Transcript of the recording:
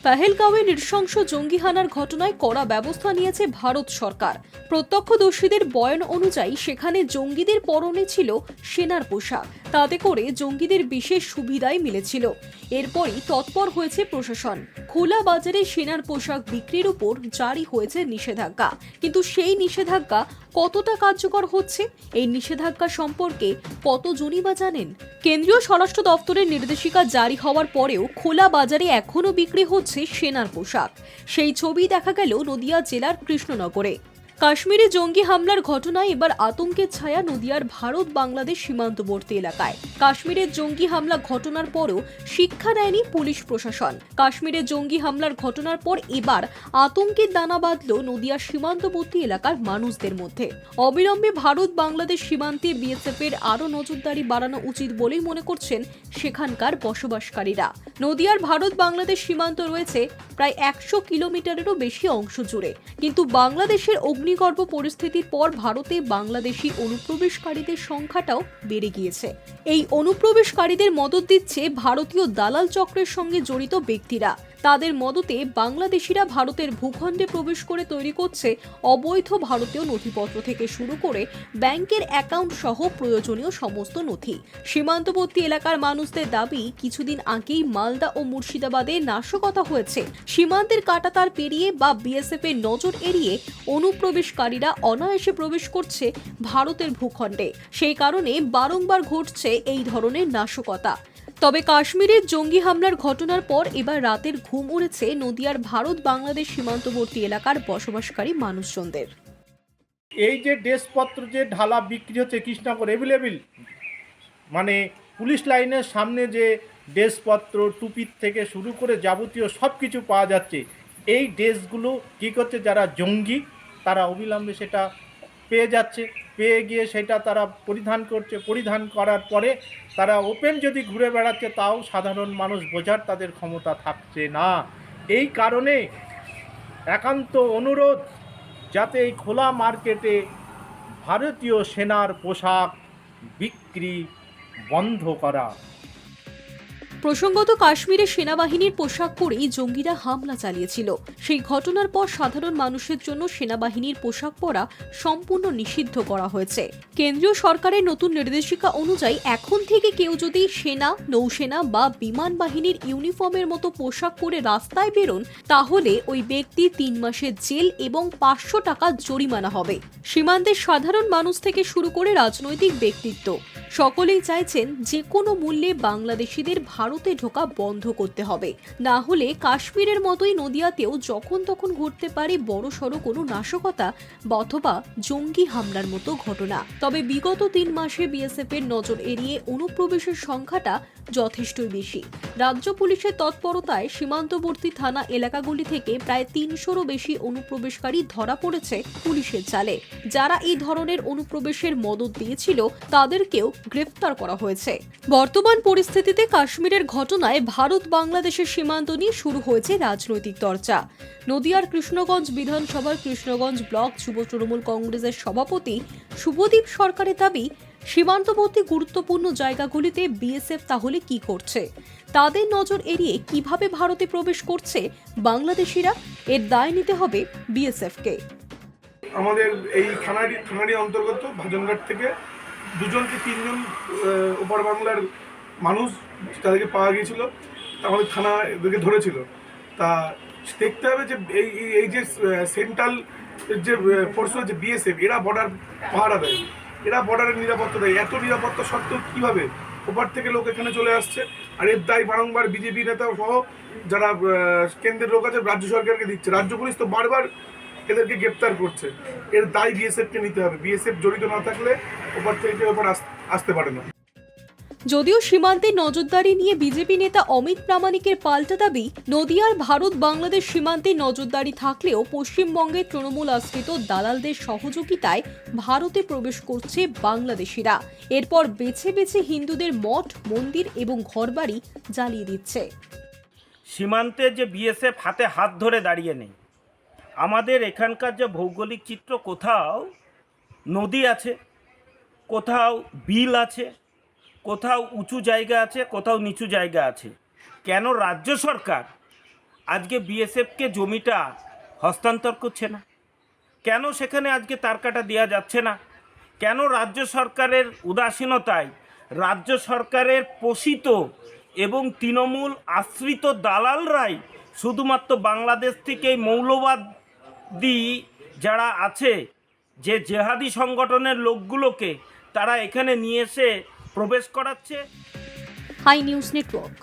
পেহেলগাঁওয়ে নৃশংস জঙ্গি হানার ঘটনায় কড়া ব্যবস্থা নিয়েছে ভারত সরকার। প্রত্যক্ষদর্শীদের বয়ান অনুযায়ী সেখানে জঙ্গিদের পরনে ছিল সেনার পোশাক, তাতে করে জঙ্গিদের বিশেষ সুবিধাই মিলেছিল। এরপরই তৎপর হয়েছে প্রশাসন। খোলা বাজারে সেনার পোশাক বিক্রির উপর জারি হয়েছে নিষেধাজ্ঞা, কিন্তু সেই নিষেধাজ্ঞা কতটা কার্যকর হচ্ছে, এই নিষেধাজ্ঞা সম্পর্কে কতজনই বা জানেন? কেন্দ্রীয় স্বরাষ্ট্র দপ্তরের নির্দেশিকা জারি হওয়ার পরেও খোলা বাজারে এখনও বিক্রি হচ্ছে সেনার পোশাক। সেই ছবি দেখা গেল নদিয়া জেলার কৃষ্ণনগরে। কাশ্মীরে জঙ্গি হামলার ঘটনায় এবার আতঙ্কের ছায়া নদিয়ার ভারত বাংলাদেশ সীমান্তবর্তী এলাকায়। কাশ্মীরের জঙ্গি হামলা ঘটনার পরও শিক্ষা দেয়নি পুলিশ প্রশাসন। কাশ্মীরে জঙ্গি হামলার ঘটনার পর এবার আতঙ্কের দানা বাঁধল নদিয়ার সীমান্তবর্তী এলাকার মানুষদের মধ্যে। অবিলম্বে ভারত বাংলাদেশ সীমান্তে বিএসএফ এর আরও নজরদারি বাড়ানো উচিত বলেই মনে করছেন সেখানকার বসবাসকারীরা। নদিয়ার ভারত বাংলাদেশ সীমান্ত রয়েছে প্রায় 100 কিলোমিটারেরও বেশি অংশ জুড়ে, কিন্তু বাংলাদেশের অগ্নিগর্ভ পরিস্থিতির পর ভারতে বাংলাদেশি অনুপ্রবেশকারীদের সংখ্যাটাও বেড়ে গিয়েছে। এই অনুপ্রবেশকারীদের মদত দিচ্ছে ভারতীয় দালাল চক্রের সঙ্গে জড়িত ব্যক্তিরা। তাদের মদতে বাংলাদেশিরা ভারতের ভূখণ্ডে প্রবেশ করে তৈরি করছে অবৈধ ভারতীয় নথিপত্র থেকে শুরু করে ব্যাংকের অ্যাকাউন্ট সহ প্রয়োজনীয় সমস্ত নথি। সীমান্তবর্তী এলাকার মানুষদের দাবি, কিছুদিন আগেই মালদা ও মুর্শিদাবাদে নাশকতা হয়েছে। সীমান্তের কাঁটাতার পেরিয়ে বা বিএসএফ এর নজর এড়িয়ে অনুপ্রবেশকারীরা অনায়াসে প্রবেশ করছে ভারতের ভূখণ্ডে। সেই কারণে বারংবার ঘটছে এই ধরনের নাশকতা। তবে কাশ্মীরের জঙ্গি হামলার ঘটনার পর এবার রাতের ঘুম উড়েছে নদিয়ার ভারত বাংলাদেশ সীমান্তবর্তী এলাকার বসবাসকারী মানুষজনদের। এই যে ড্রেসপত্র যে ঢালা বিক্রি হচ্ছে কৃষ্ণনগর অ্যাভেলেবেল, মানে পুলিশ লাইনের সামনে যে ড্রেসপত্র টুপির থেকে শুরু করে যাবতীয় সব কিছু পাওয়া যাচ্ছে, এই ড্রেসগুলো কী করছে যারা জঙ্গি তারা অবিলম্বে সেটা পেয়ে যাচ্ছে, পেয়ে গিয়ে সেটা তারা পরিধান করছে। পরিধান করার পরে তারা ওপেন যদি ঘুরে বেড়াচ্ছে, তাও সাধারণ মানুষ বোঝার তাদের ক্ষমতা থাকছে না। এই কারণে একান্ত অনুরোধ, যাতে এই খোলা মার্কেটে ভারতীয় সেনার পোশাক বিক্রি বন্ধ করা। প্রসঙ্গত, কাশ্মীরে সেনাবাহিনীর পোশাক পরেই জঙ্গিরা হামলা চালিয়েছিল। সেই ঘটনার পর সাধারণ মানুষের জন্য সেনাবাহিনীর পোশাক পরা সম্পূর্ণ নিষিদ্ধ করা হয়েছে। কেন্দ্রীয় সরকারের নতুন নির্দেশিকা অনুযায়ী এখন থেকে কেউ যদি সেনা, নৌসেনা বা বিমান বাহিনীর ইউনিফর্মের মতো পোশাক পরে রাস্তায় বেরোন, তাহলে ওই ব্যক্তি 3 মাসের জেল এবং 500 টাকা জরিমানা হবে। সীমান্তের সাধারণ মানুষ থেকে শুরু করে রাজনৈতিক ব্যক্তিত্ব সকলেই চাইছেন যে কোনো মূল্যে বাংলাদেশিদের ভারতে ঢোকা বন্ধ করতে হবে, না হলে কাশ্মীরের মতোই নদিয়াতেও যখন তখন ঘটতে পারে বড়সড় কোনো নাশকতা অথবা জঙ্গি হামলার মতো ঘটনা। তবে বিগত 3 মাসে বিএসএফ এর নজর এড়িয়ে অনুপ্রবেশের সংখ্যাটা যথেষ্টই বেশি। রাজ্য পুলিশের তৎপরতায় সীমান্তবর্তী থানা এলাকাগুলি থেকে প্রায় 300রও বেশি অনুপ্রবেশকারী ধরা পড়েছে পুলিশের জালে। যারা এই ধরনের অনুপ্রবেশের মদত দিয়েছিল তাদেরকেও গ্রেফতার করা হয়েছে। বর্তমান পরিস্থিতিতে কাশ্মীরের ঘটনায় ভারত বাংলাদেশের সীমান্ত নিয়ে শুরু হয়েছে রাজনৈতিক চর্চা। নদিয়ার কৃষ্ণগঞ্জ বিধানসভার কৃষ্ণগঞ্জ ব্লক যুব তৃণমূল কংগ্রেসের সভাপতি শুভদীপ সরকারের দাবি, সীমান্তবর্তী গুরুত্বপূর্ণ জায়গাগুলিতে বিএসএফ তাহলে কি করছে? তাদের নজর এড়িয়ে কিভাবে ভারতে প্রবেশ করছে বাংলাদেশিরা? এর দায় নিতে হবে বিএসএফকে। আমাদের এই থানারই অন্তর্গত ভাজনঘাট থেকে 2 কি 3 জন ওপার বাংলার মানুষ তাদেরকে পাওয়া গিয়েছিল। আমাদের থানা এদেরকে ধরেছিল। তা দেখতে হবে যে এই যে সেন্ট্রাল যে ফোর্স যে বিএসএফ, এরা বর্ডার পাহারা দেয়, এরা বর্ডারের নিরাপত্তা দেয়। এত নিরাপত্তা সত্ত্বেও কীভাবে ওপার থেকে লোক এখানে চলে আসছে? আর এর দায় বারংবার বিজেপি নেতা সহ যারা কেন্দ্রের লোক আছে রাজ্য সরকারকে দিচ্ছে। রাজ্য পুলিশ তো বারবার এদেরকে গ্রেপ্তার করছে। এর দায় বিএসএফকে নিতে হবে। বিএসএফ জড়িত না থাকলে ওপার থেকে ওপার আসতে পারে না। যদিও সীমান্তে নজরদারি নিয়ে বিজেপি নেতা অমিত প্রামাণিকের পাল্টা দাবি, নদিয়ার ভারত বাংলাদেশ সীমান্তে নজরদারি থাকলেও পশ্চিমবঙ্গের তৃণমূল আশ্রিত দালালদের সহযোগিতায় ভারতে প্রবেশ করছে বাংলাদেশিরা। এরপর বেছে বেছে হিন্দুদের মঠ, মন্দির এবং ঘরবাড়ি জ্বালিয়ে দিচ্ছে। সীমান্তে যে বিএসএফ হাতে হাত ধরে দাঁড়িয়ে নেই। আমাদের এখানকার যে ভৌগোলিক চিত্র, কোথাও নদী আছে, কোথাও বিল আছে, কোথাও উঁচু জায়গা আছে, কোথাও নিচু জায়গা আছে। কেন রাজ্য সরকার আজকে বিএসএফকে জমিটা হস্তান্তর করছে না? কেন সেখানে আজকে তার কাটা দেওয়া যাচ্ছে না? কেন রাজ্য সরকারের উদাসীনতায় রাজ্য সরকারের পোষিত এবং তৃণমূল আশ্রিত দালালরাই শুধুমাত্র বাংলাদেশ থেকে মৌলবাদী যারা আছে, যে জেহাদি সংগঠনের লোকগুলোকে তারা এখানে নিয়ে এসে প্রবেশ করাচ্ছে? Hi news network.